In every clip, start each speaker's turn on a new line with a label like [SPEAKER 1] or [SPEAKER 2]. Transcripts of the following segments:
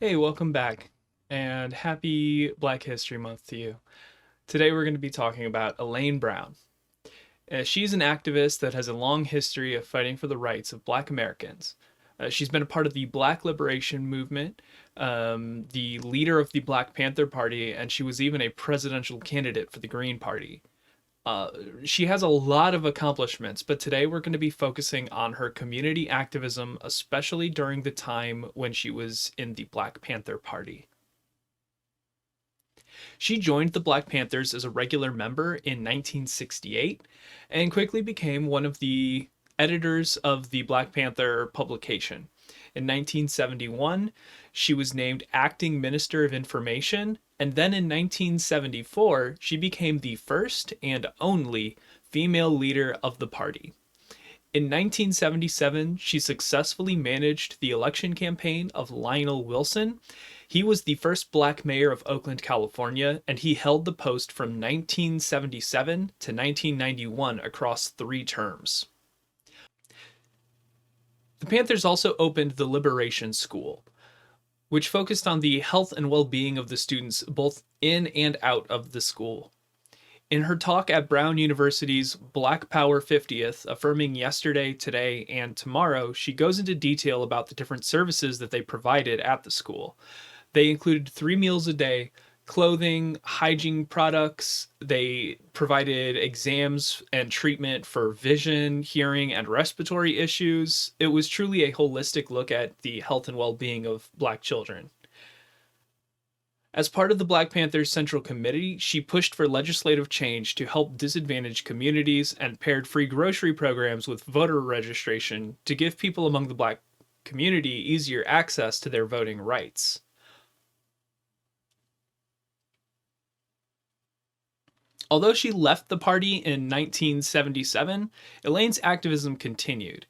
[SPEAKER 1] Hey, welcome back, and happy Black History Month to you. Today we're going to be talking about Elaine Brown. She's an activist that has a long history of fighting for the rights of Black Americans. She's been a part of the Black Liberation Movement, the leader of the Black Panther Party, and she was even a presidential candidate for the Green Party. Uh, she has a lot of accomplishments, but today we're going to be focusing on her community activism, especially during the time when she was in the Black Panther Party. She joined the Black Panthers as a regular member in 1968 and quickly became one of the editors of the Black Panther publication. In 1971, she was named Acting Minister of Information, and then in 1974, she became the first and only female leader of the party. In 1977, she successfully managed the election campaign of Lionel Wilson. He was the first black mayor of Oakland, California, and he held the post from 1977 to 1991 across 3 terms. The Panthers also opened the Liberation School, which focused on the health and well being of the students both in and out of the school. In her talk at Brown University's Black Power 50th, affirming yesterday, today, and tomorrow, she goes into detail about the different services that they provided at the school. They included 3 meals a day, clothing, hygiene products. They provided exams and treatment for vision, hearing, and respiratory issues. It was truly a holistic look at the health and well being of Black children. As part of the Black Panthers Central Committee, she pushed for legislative change to help disadvantaged communities and paired free grocery programs with voter registration to give people among the Black community easier access to their voting rights. Although she left the party in 1977, Elaine's activism continued.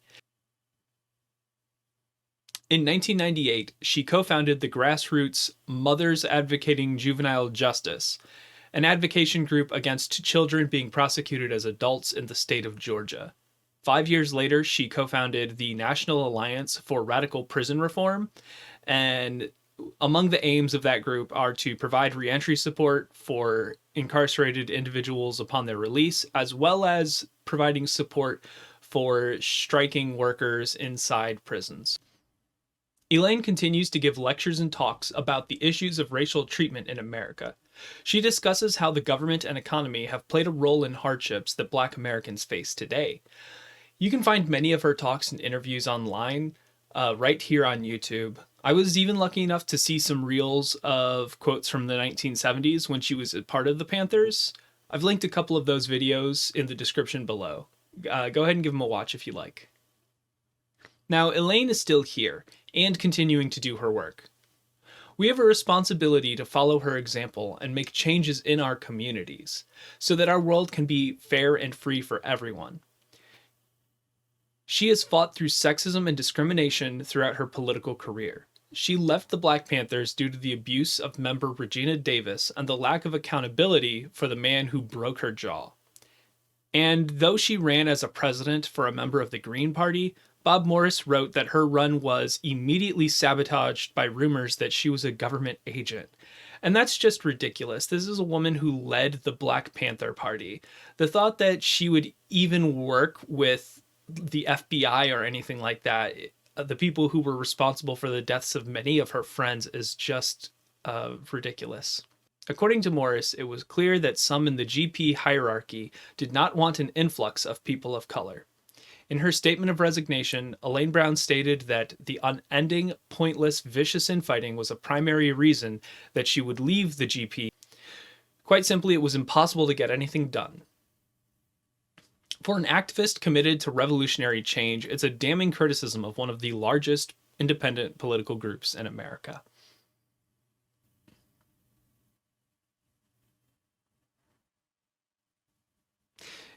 [SPEAKER 1] In 1998, she co founded the grassroots Mothers Advocating Juvenile Justice, an advocacy group against children being prosecuted as adults in the state of Georgia. 5 years later, she co founded the National Alliance for Radical Prison Reform, and among the aims of that group are to provide reentry support for incarcerated individuals upon their release, as well as providing support for striking workers inside prisons. Elaine continues to give lectures and talks about the issues of racial treatment in America. She discusses how the government and economy have played a role in hardships that Black Americans face today. You can find many of her talks and interviews online, right here on YouTube. I was even lucky enough to see some reels of quotes from the 1970s when she was a part of the Panthers. I've linked a couple of those videos in the description below. Go ahead and give them a watch if you like. Now, Elaine is still here and continuing to do her work. We have a responsibility to follow her example and make changes in our communities so that our world can be fair and free for everyone. She has fought through sexism and discrimination throughout her political career. She left the Black Panthers due to the abuse of member Regina Davis and the lack of accountability for the man who broke her jaw. And though she ran as a president for a member of the Green Party, Bob Morris wrote that her run was immediately sabotaged by rumors that she was a government agent. And that's just ridiculous. This is a woman who led the Black Panther Party. The thought that she would even work with the FBI or anything like that, the people who were responsible for the deaths of many of her friends, is just ridiculous. According to Morris, it was clear that some in the GP hierarchy did not want an influx of people of color. In her statement of resignation, Elaine Brown stated that the unending, pointless, vicious infighting was a primary reason that she would leave the GP. Quite simply, it was impossible to get anything done. For an activist committed to revolutionary change, it's a damning criticism of one of the largest independent political groups in America.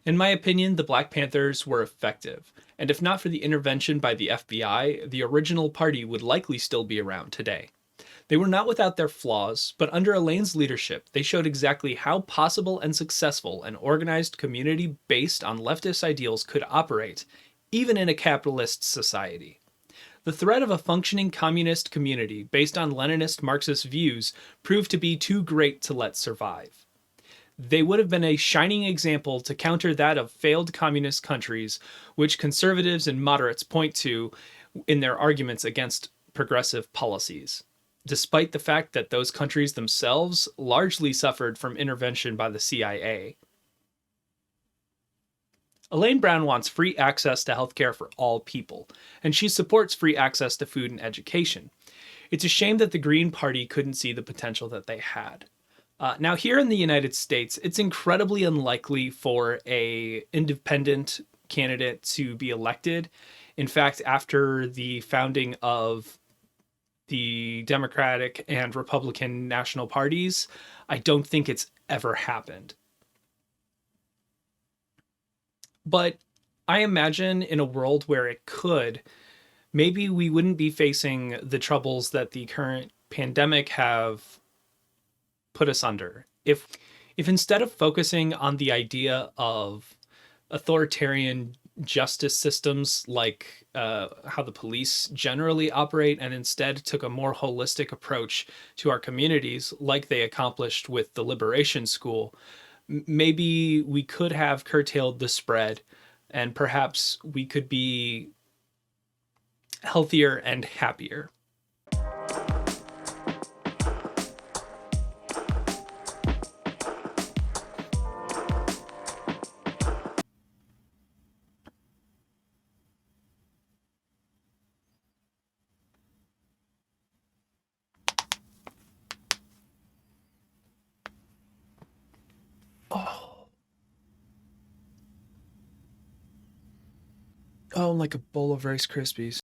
[SPEAKER 1] In my opinion, the Black Panthers were effective, and if not for the intervention by the FBI, the original party would likely still be around today. They were not without their flaws, but under Elaine's leadership, they showed exactly how possible and successful an organized community based on leftist ideals could operate, even in a capitalist society. The threat of a functioning communist community based on Leninist Marxist views proved to be too great to let survive. They would have been a shining example to counter that of failed communist countries, which conservatives and moderates point to in their arguments against progressive policies, despite the fact that those countries themselves largely suffered from intervention by the CIA. Elaine Brown wants free access to healthcare for all people, and she supports free access to food and education. It's a shame that the Green Party couldn't see the potential that they had. Now, here in the United States, it's incredibly unlikely for a independent candidate to be elected. In fact, after the founding of the Democratic and Republican national parties, I don't think it's ever happened. But I imagine in a world where it could, maybe we wouldn't be facing the troubles that the current pandemic have put us under. If instead of focusing on the idea of authoritarian justice systems like how the police generally operate, and instead took a more holistic approach to our communities, like they accomplished with the Liberation School, maybe we could have curtailed the spread, and perhaps we could be healthier and happier. Oh, oh, like a bowl of Rice Krispies.